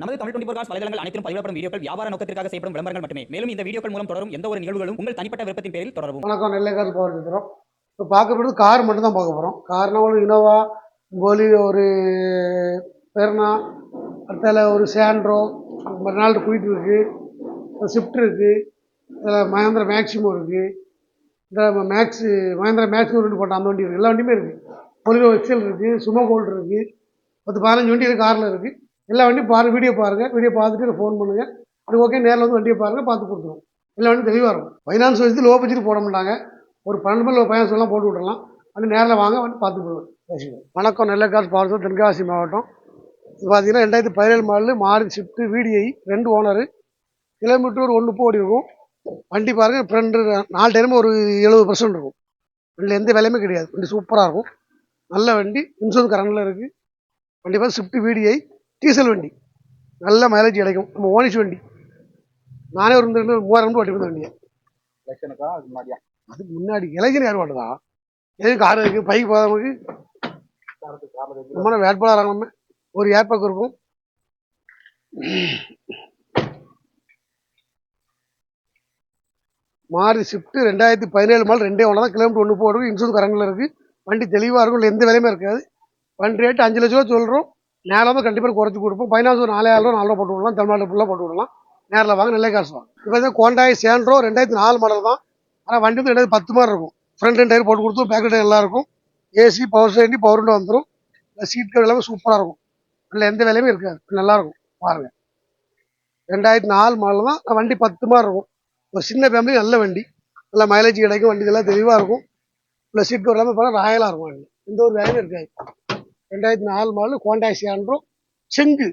நமது தமிழ் 24 காஸ் வலைதளங்கள் அனைத்தும் பதிவிடப்படும் வீடியோக்கள் வியாபார நோக்கத்திற்காக செய்யப்படும் விளம்பரங்கள் மட்டுமே. மேலும் இந்த வீடியோக்கள் மூலம் தொடரும் எந்த ஒரு நிகழ்வுகளும் உங்கள் தனிப்பட்ட விருப்பத்தின் பேரில் தொடரவும். வணக்கம், நெல்லை கார் பவர் இருக்கிறோம். இப்போ பார்க்க போகிறது கார் மட்டும் தான் பார்க்க போகிறோம். கார்னா ஒரு இனோவா, போலி, ஒரு பெர்னா, அடுத்தால ஒரு சாண்ட்ரோ, மறுநாள் குயிட் இருக்குது, ஸ்விஃப்ட் இருக்குது, இதில் மஹேந்திரா மேக்ஸிமோ இருக்குது, இந்த மஹேந்திரா மேக்ஸிமோ ரெண்டு போட்ட அந்த வண்டி இருக்குது. எல்லா வண்டியுமே இருக்குது. பொலிவோ எக்ஸல் இருக்குது, சுமோ கோல்டு இருக்குது, 10-15 வண்டி இருக்குது. காரில் இருக்குது. எல்லா வண்டியும் வீடியோ பாருங்கள். வீடியோ பார்த்துட்டு ஃபோன் பண்ணுங்கள். அது ஓகே, நேரில் வந்து வண்டியை பாருங்கள், பார்த்து கொடுத்துருவோம். எல்லா வண்டியும் தெளிவாக இருக்கும். ஃபைனான்ஸ் வச்சு லோ பட்ஜெட் போட மாட்டாங்க. ஒரு 12 ஃபைனான்ஸ் எல்லாம் போட்டு விட்றலாம். வந்து நேரில் வாங்க, வந்து பார்த்து போடுவோம். வணக்கம், நெல்லை கார் பார்சல், தென்காசி மாவட்டம். இது பார்த்தீங்கன்னா 2017 model Maruti Swift VDI, 2 owner, kilometre ஒரு 1 ஓடி இருக்கும். வண்டி பாருங்கள், ஃப்ரெண்டு 4 டைமும் ஒரு 70% இருக்கும். வண்டியில் எந்த வேலையுமே கிடையாது. வண்டி சூப்பராக இருக்கும், நல்ல வண்டி. இன்சூரன்ஸ் கரண்டில் இருக்குது. வண்டி பார்த்து ஸ்விஃப்ட் VDI டீசல் வண்டி, நல்ல மைலேஜ் கிடைக்கும். நம்ம ஓனிஷ் வண்டி. நானே ஒரு 3000 ஓட்டி இருந்த வண்டியை. அது முன்னாடி இளைஞர் யார் வாட்டுதா எதுவும் கார் இருக்குது. பைக் போகிறவங்களுக்கு நம்ம வேட்பாளர் நம்ம ஒரு ஏர்பேக் இருக்கும். மாருதி ஸ்விஃப்ட் 2017 மாடல், 2 ஓனர் தான். கிலோமீட்டர் 1 போடுறது. இன்சூரன்ஸ் கரண்டில் இருக்குது. வண்டி தெளிவாக இருக்கும். இல்லை எந்த வேலையுமே இருக்காது. வண்டி ரேட்டு 5 லட்ச ரூபா சொல்கிறோம். நேரில் வந்து கண்டிப்பாக குறைச்சி கொடுப்போம். ஃபைனான்ஸ் ஒரு 4000 ரூபா 4 ரூபா போட்டு விடலாம். தமிழ்நாடு ஃபுல்லாக போட்டு விடலாம். நேரில் வாங்க, நெல்லை காசு வாங்க. இப்போ தான் கோண்டாய் சேண்ட்ரோ 2004 மாடல் தான். ஆனால் வண்டி வந்து 2010 மாதிரி இருக்கும். ஃப்ரண்ட் அண்ட் டயர் போட்டு கொடுத்து, பேக் டயர் எல்லாம் இருக்கும். AC, power steering, power window வந்துடும். சீட் கவர் எல்லாமே சூப்பராக இருக்கும். அதில் எந்த வேலையுமே இருக்காது. நல்லாயிருக்கும் பாருங்கள். 2004 மாடல் தான். வண்டி 10 மாதிரி இருக்கும். ஒரு சின்ன ஃபேமிலி, நல்ல வண்டி. நல்லா மைலேஜ் கிடைக்கும். வண்டி இதெல்லாம் தெளிவாக இருக்கும். ப்ளஸ் சீட் கவர் எல்லாமே பார்த்தா ராயலாக இருக்கும். வண்டி எந்த ஒரு வேலையும் இருக்காது. 2004 மாடல் கோண்டாய் சேண்ட்ரோ செங்கு.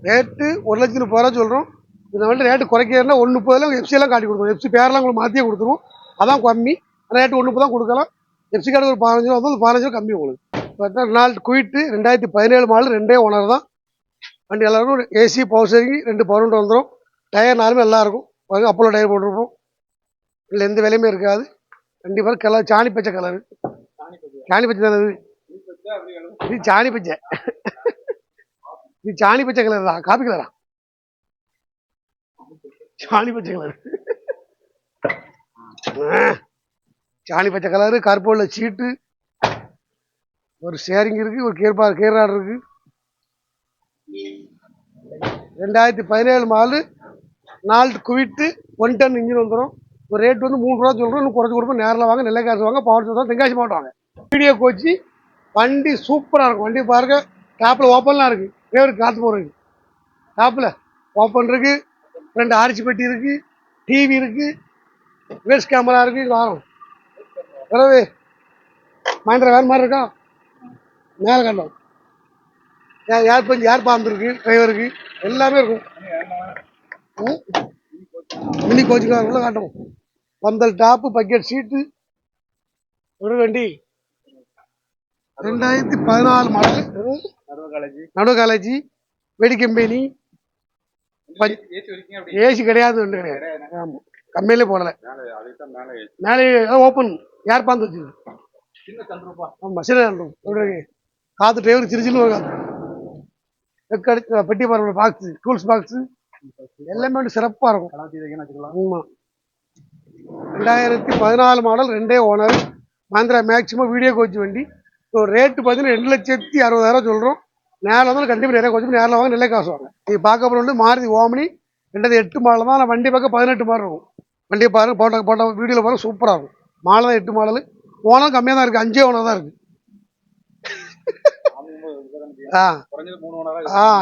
ரேட்டு 1,30,000 சொல்கிறோம். இந்த வண்டி ரேட்டு குறைக்கிறதுனா 1,30,000 எஃப்சி எல்லாம் காட்டி கொடுத்துருவோம். எஃப்சி பேரெல்லாம் உங்களுக்கு மாற்றியே கொடுத்துருவோம். அதான் கம்மி. ரேட்டு 1,30,000 தான் கொடுக்கலாம். எஃப்சி கார்டு ஒரு 15 ரூபா வந்து 15 ரூபா கம்மி உங்களுக்கு. பார்த்தா ரெனால்ட் குயிட்டு 2017 மாடல், 2 ஓனர் தான். வண்டி எல்லாருக்கும் AC, power steering, 2 power window வந்துடும். டயர் நாலுமே நல்லா இருக்கும். அப்போலோ டயர் போட்டுருப்போம். இல்லை எந்த வேலையுமே இருக்காது. கண்டிப்பாக கலர் சாணி பச்சை கலரு. சாணி பச்சை தானே இது? சாணி பச்சை. இது சாணி பச்சை கலர் தான். காப்பி கலரா? சாணி பச்சை கலர். சாணி பச்சை கலரு. கருப்போல சீட்டு, ஒரு ஷேரிங் இருக்கு, ஒரு கேர் ராட் இருக்கு. 2017 மாடல் நால்ட் குவிட்டு 1 டன் இன்ஜின் வந்துடும். ஒரு ரேட் வந்து 3 ரூபா சொல்கிறோம். இன்னும் குறைச்சி கொடுப்போம். நேரில் வாங்க, நெல்லை காசு வாங்க, பவர் தான், தென்காசி மாவட்டம் வாங்க. வீடியோ கோச்சி வண்டி சூப்பராக இருக்கும். வண்டி பாருங்க, டாப்பில் ஓப்பன்லாம் இருக்குது. டிரைவருக்கு காற்று போகிறதுக்கு டாப்பில் ஓப்பன் இருக்குது. 2 ஆர்ச்சி பெட்டி இருக்குது, டிவி இருக்குது, ரிவர்ஸ் கேமரா இருக்குது. வாரம் பிறகு மஹேந்திரா வேறு மாதிரி இருக்கா. மேலே கண்டோம் ஏர் பாம்பு இருக்குது. டிரைவருக்கு எல்லாமே இருக்கும். மினி கோச்சிங் உள்ள காட்டும். பந்தல் டாப்பு, பக்கெட் சீட்டு. ஒரு வண்டி 2014 மாடல், நடு காலேஜி, வெடி கம்பெனி. ஏசி கிடையாது, ஒன்று கிடையாது. ஆமாம், கம்மியிலே போடலை. மேலே ஓப்பன் ஏர் பாந்து வச்சு. ஆமாம், சின்ன காற்று டிரைவருக்கு சிரிச்சின்னு ஒரு காற்று. பெட்டி பாருங்க, பாக்ஸு, டூல்ஸ் பாக்ஸு எல்லாமே வந்து சிறப்பாக இருக்கும். ஆமாம், 2014 model, 2 owner, Mahindra maximum video coach வண்டி. ஸோ ரேட்டு பார்த்தீங்கன்னா 2,60,000 சொல்கிறோம். நேரில் வந்து கண்டிப்பாக நிறைய கோச்சு. நேரில் வாங்க, நெல்லை காசு வாங்க. நீங்கள் பார்க்க போகிற வந்து மாருதி ஓமினி 2008 மாடல் தான். ஆனால் வண்டி பார்க்க 18 மாதிரி இருக்கும். வண்டியை பாருங்கள், போட்ட வீடியோவில் பாருங்கள், சூப்பராக இருக்கும். மாடல் தான் 8 மாடல். ஓனர் கம்மியாக தான் இருக்குது. 5 ஓனர் தான் இருக்குது.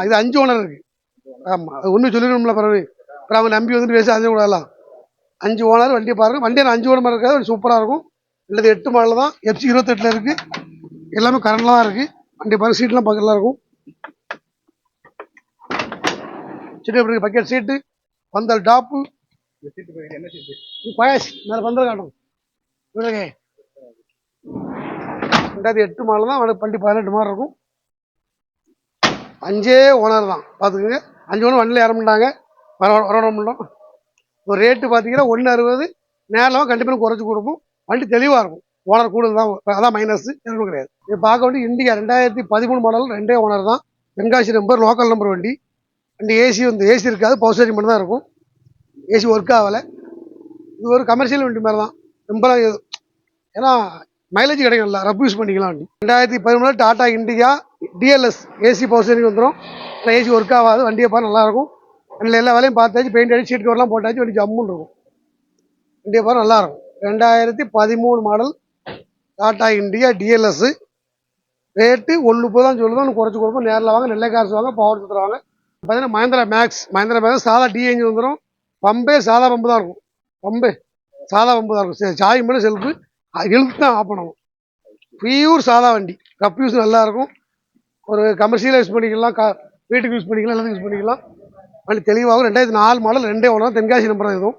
இது 5 ஓனர் இருக்குது. ஆமாம், அது ஒன்றும் சொல்லிடணும்ல. பிறகு அவங்க நம்பி வந்துட்டு பேசி அதே கூடலாம். 5 ஓனர். வண்டியை பாருங்கள். வண்டியை 5 ஓனர் மாதிரி இருக்காது. சூப்பராக இருக்கும். 8 மாடல் தான். எஃப்சி 28 இருக்குது. எல்லாமே கரண்டில் தான் இருக்குது. வண்டி பாருங்கள், சீட்லாம் பக்கத்தில் இருக்கும். சீட்டு பக்கெட் சீட்டு, பந்தல் டாப்பு, பயாஸ் மேலே பந்தல் காட்டும். 2008 மாடல் தான். வண்டி 18 மாதிரி இருக்கும். 5 ஓனர் தான். பார்த்துக்குங்க. 5 ஓனர் வண்டியில் ஏற மாட்டாங்க, வர மாட்டோம். ஒரு ரேட்டு பார்த்தீங்கன்னா 1,60. நேரில் கண்டிப்பாக குறைச்சி கொடுப்போம். வண்டி தெளிவாக இருக்கும். ஓனர் கூட தான், அதான் மைனஸ், எதுவும் கிடையாது. இது பார்க்க வேண்டிய இண்டிகா 2013 மாடல், 2 ஓனர் தான். தென்காசி நம்பர், லோக்கல் நம்பர் வண்டி. வண்டி ஏசி வந்து ஏசி இருக்காது, பவர் ஸ்டேரிங் மட்டும் தான் இருக்கும். ஏசி ஒர்க் ஆகலை. இது ஒரு கமர்ஷியல் வண்டி மாதிரி தான். ரொம்பலாம் ஏன்னா மைலேஜ் கிடைக்கும், இல்லை ரப் யூஸ் பண்ணிக்கலாம் வண்டி. 2013 Tata Indica TLS AC power steering வந்துடும். ஆனால் ஏசி ஒர்க் ஆகாது. வண்டியை பார்த்து நல்லாயிருக்கும். வண்டியில் எல்லா வேலையும் பார்த்தாச்சு, பெயிண்ட் அடிச்சு சீட் கவர்லாம் போட்டாச்சு. வண்டி ஜம்முன்னு இருக்கும். வண்டியை பார்த்து நல்லாயிருக்கும். 2013 model Tata Indica TLS. Rate 1.30 தான் சொல்லுவோம். ஒன்று குறைச்சி கொடுப்போம். நேரில் வாங்க, நெல்லை காசு வாங்க, பவர் சுற்றுவாங்க. பார்த்தீங்கன்னா மஹேந்திரா மேக்ஸ் சாதா டி என்ஜின் வந்துடும். பம்பே சாதா பம்பு தான் இருக்கும். பம்பே சாதா பம்பு தான் இருக்கும். சாய் மேலே செல்ஃபு இழுத்து தான் ஆஃப் பண்ணணும். பியூர் சாதா வண்டி. கப் யூஸ் நல்லாயிருக்கும். ஒரு கமர்ஷியலாக யூஸ் பண்ணிக்கலாம், வீட்டுக்கு யூஸ் பண்ணிக்கலாம், எல்லாத்துக்கும் யூஸ் பண்ணிக்கலாம். வண்டி தெளிவாகும். 2004 மாடல், 2 ஓனர், தென்காசி நம்பர் தான். எதுவும்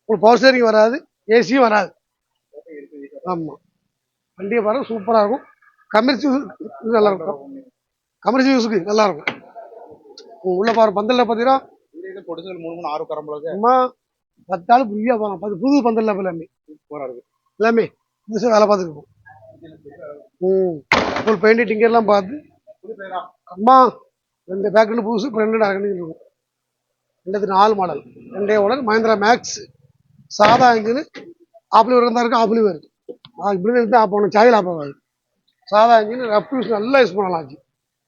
உங்களுக்கு பவர் ஸ்டேரிங் வராது, ஏசியும் வராது. ஆமாம், வண்டியை பாருங்கள், சூப்பராக இருக்கும். கமர்ஷியல் யூஸ் நல்லாயிருக்கும். கமர்ஷியல் யூஸுக்கு நல்லாயிருக்கும். உள்ள பாரு பந்தலில் பார்த்தீங்கன்னா அம்மா 10 ஆள் ஃப்ரீயாக போகலாம். புது பந்தலில் எல்லாமே எல்லாமே புதுசாக வேலை பார்த்துருக்கோம். ஃபுல் பெயிண்ட் டிங்கர்லாம் பார்த்து அம்மா 2 பேக்கெண்டு புதுசு, இப்போ 2 அரைக்கணிக்கு இருக்கும். 2004 மாடல், 2 ஓனர், மஹேந்திரா மேக்ஸ் சாதா இன்ஜினு. ஆப்லி தான் இருக்குது, ஆப்லி இருக்குது. இப்படி எடுத்து ஆப் பண்ணணும், சாயில் ஆப் ஆகாது. சாதா இன்ஜின், ரஃப் யூஸ் நல்லா யூஸ் பண்ணலாம். ஆச்சு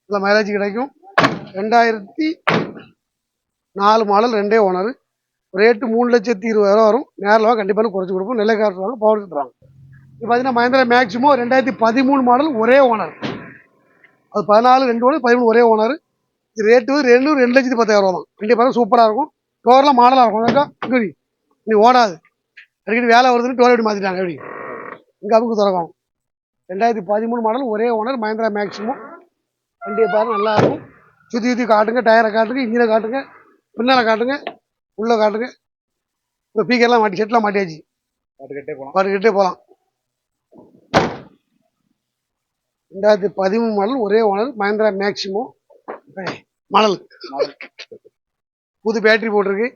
நல்லா மைலேஜ் கிடைக்கும். 2004 மாடல், 2 ஓனர். ரேட்டு 3,20,000 வரும். நேரில் கண்டிப்பாக குறைச்சி கொடுப்போம். நெல்லை காசு வாங்க, பவர் சுற்றுவாங்க. இப்போ பார்த்தீங்கன்னா மஹேந்திரா மேக்ஸிமோ 2013 மாடல், ஒரே ஓனர். அது 14, 2 ஓனர், 13 ஒரே ஓனர். இது ரேட்டு 2,10,000 தான். வண்டி பார்த்தா சூப்பராக இருக்கும். டோரெலாம் மாடலாக இருக்கும். இங்கே நீ ஓடாது, அடிக்கடி வேலை வருதுன்னு டோர் எப்படி மாற்றிட்டாங்க. எப்படி இங்கே அமுக்கு திறக்கும். 2013 மாடல், ஒரே ஓனர், மஹேந்திரா மேக்ஸிமோ. வண்டியை பாருங்க, நல்லா இருக்கும். சுற்றி காட்டுங்க, டயரை காட்டுங்க, இன்ஜினை காட்டுங்க, பின்னால் காட்டுங்க, உள்ளே காட்டுங்க. இப்போ பீக்கர்லாம் மாட்டி, செட்லாம் மாட்டியாச்சு. பாட்டுக்கிட்டே போகலாம். 2013 மாடல், ஒரே ஓனர், மஹேந்திரா மேக்ஸிமோ மாடல். புது பேட்டரி போட்டிருக்கு.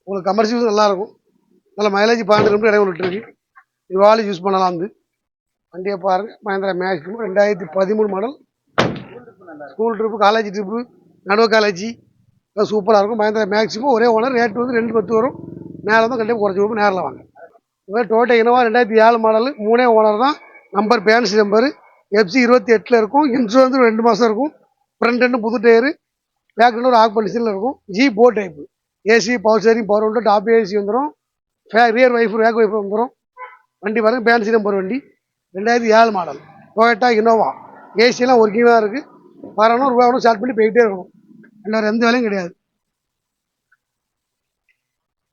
உங்களுக்கு கமர்ஷியல் நல்லாயிருக்கும். நல்ல மைலேஜ் 12 கிலோமீட்டர் இடைவெளி விட்டுருக்கு. இவாலி யூஸ் பண்ணலாம். வந்து வண்டியை பாருங்கள், Mahindra Maximo 2013 model. School trip, college trip, நடுவு காலேஜ் சூப்பராக இருக்கும். மஹேந்திரா மேக்ஸிமோ ஒரே ஓனர். ரேட்டு வந்து 2,10 வரும். நேரில் தான் கண்டிப்பாக குறைச்சி கொடுப்போம். நேரில் வாங்க. இப்போ டோட்டா இனோவா 2007 மாடல், 3 ஓனர் தான். Number fancy number. FC 28 இருக்கும். இன்சூரன்ஸ் 2 மாதம் இருக்கும். ஃப்ரண்ட் ரெண்டு புது டயரு, பேக் ரெண்டு ஒரு ஆக் கண்டிஷனில் இருக்கும். G four type. AC, power steering, power window, top AC வந்துடும். ரியர் வைஃபர், பேக் வைஃபர் வந்துடும். வண்டி பாருங்கள், பேன்சி நம்பர் வண்டி. 2007 மாடல் டொயோட்டா இனோவா. ஏசியெல்லாம் ஒர்க்கிங்காக இருக்குது. வரணும், ரூபா வேணும், ஸ்டார்ட் பண்ணி போயிட்டே இருக்கணும். வேறு எந்த வேலையும் கிடையாது.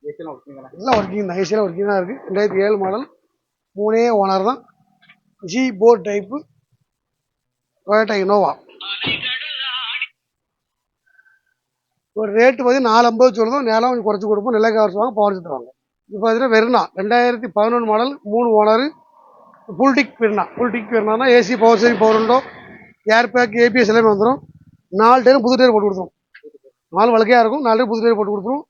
எல்லாம் ஒர்க்கிங் தான். ஏசியெல்லாம் ஒர்க்கிங் தான் இருக்குது. 2007 மாடல், 3 ஓனர் தான். G four type Toyota Innova. ஒரு ரேட்டு பார்த்தீங்கன்னா 4,50 சொல்லுவோம். நேரம் கொஞ்சம் குறைச்சி கொடுப்போம். நெல்லை காசு வாங்க, பவர் சுற்றுவாங்க. இப்போ பார்த்தீங்கன்னா Verna 2011 model, 3 owner, full tick Verna. AC, power steering, power window, air bag, ABS எல்லாமே வந்துடும். 4 டயரும் புது டயர் போட்டு கொடுத்துரும். 4 வழக்கையாக இருக்கும். 4 டயர் புது டயர் போட்டு கொடுத்துரும்.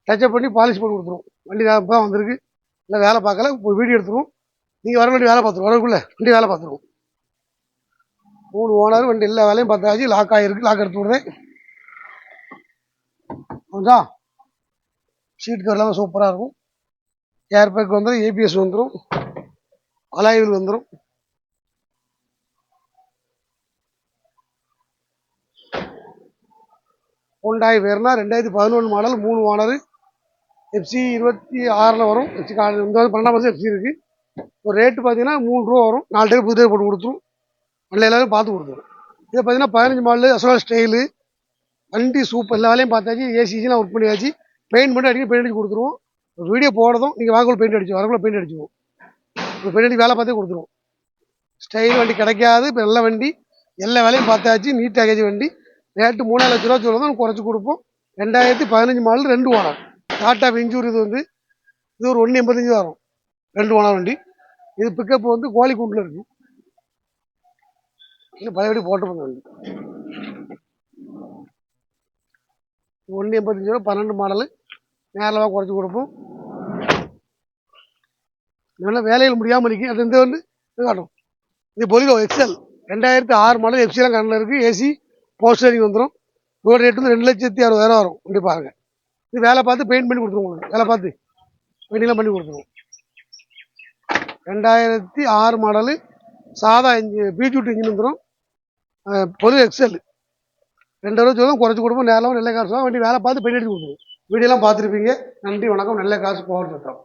டச்சப் பண்ணி பாலிஷ் போட்டு கொடுத்துரும். வண்டி தான் வந்திருக்கு. இல்லை வேலை பார்க்கல, இப்போ வீடியோ எடுத்துருவோம். நீங்கள் வர வேண்டிய வேலை பார்த்துருவோம். வரக்குள்ளே வண்டி வேலை பார்த்துருவோம். 3 ஓனர், வண்டி எல்லா வேலையும் பார்த்தாச்சு. லாக் ஆகிருக்கு. லாக் எடுத்து விடுறேன். கொஞ்சம் சீட் கவர் எல்லாமே சூப்பராக இருக்கும். ஏர் பேக் வந்துடும். ABS வந்துடும். அலாய்வில் வந்துடும். Hyundai Verna 2011 model, 3 owner. FC 26 வரும். FC இந்த 12 வருஷம் FC இருக்குது. ஒரு ரேட்டு பார்த்தீங்கன்னா 3 ரூபா வரும். 4 டயர் புது டயர் போட்டு கொடுத்துரும். வண்டி எல்லாரும் பார்த்து கொடுத்துரும். இதை பார்த்தீங்கன்னா 15 மாடல் அசோலா ஸ்டைலு. வண்டி சூப்பர். எல்லா வேலையும் பார்த்தாச்சு. ஏசிலாம் ஒர்க் பண்ணியாச்சு. பெயிண்ட் மட்டும் அடிக்க பெயிண்ட் அடிச்சு கொடுத்துருவோம். வீடியோ போடுறதும் நீங்கள் வாங்கக்குள்ள பெயிண்ட் அடிச்சு வரக்குள்ள பெயிண்ட் அடிச்சுவோம். இப்போ பெயிண்ட் அடிச்சு வேலை பார்த்தே கொடுத்துருவோம். ஸ்டைல் வண்டி கிடைக்காது. இப்போ நல்ல வண்டி, எல்லா வேலையும் பார்த்தாச்சு. நீட் பேக்கேஜ் வண்டி. ரேட்டு 3 லட்ச ரூபா சொல்லுவோம். குறைச்சி கொடுப்போம். 2015 மாடல், 2 ஓனர். Tata venture. இது வந்து இது ஒரு 1,85 வரும். 2 ஓனர் வண்டி. இது பிக்கப் வந்து கோழிக்கூண்டில் இருக்கு. இன்னும் பழையபடி போட்டு போங்க வண்டி. 1,85 ரூபா, 12 மாடலு. நேரில் குறைச்சி கொடுப்போம். இதெல்லாம் வேலையில் முடியாமல் இருக்கு. அது இந்த வந்து காட்டும். இது பொலிரோ XL 2006 மாடல் எஃப்சிலாம் கரண்டில் இருக்குது. ஏசி போஸ்டரிங் வந்துடும். இதோட ரேட் வந்து 2,60,000 வரும். இப்படி பாருங்க. இது வேலை பார்த்து பெயிண்ட் பண்ணி கொடுத்துருவோம். உங்களுக்கு வேலை பார்த்து பெயிண்டிங்லாம் பண்ணி கொடுத்துருவோம். 2006 மாடலு சாதா பிஜூட் இன்ஜின் வந்துடும். பொது எக்ஸல் 2 சொல்லும் குறைச்சி கொடுப்போம். நேரம் நெல்லை காசு வண்டி வேலை பார்த்து பெயிண்ட் அடிச்சு கொடுத்துருவோம். வீடியோலாம் பார்த்துருப்பீங்க. நன்றி, வணக்கம். நெல்லை காசு பவர் சட்டம்.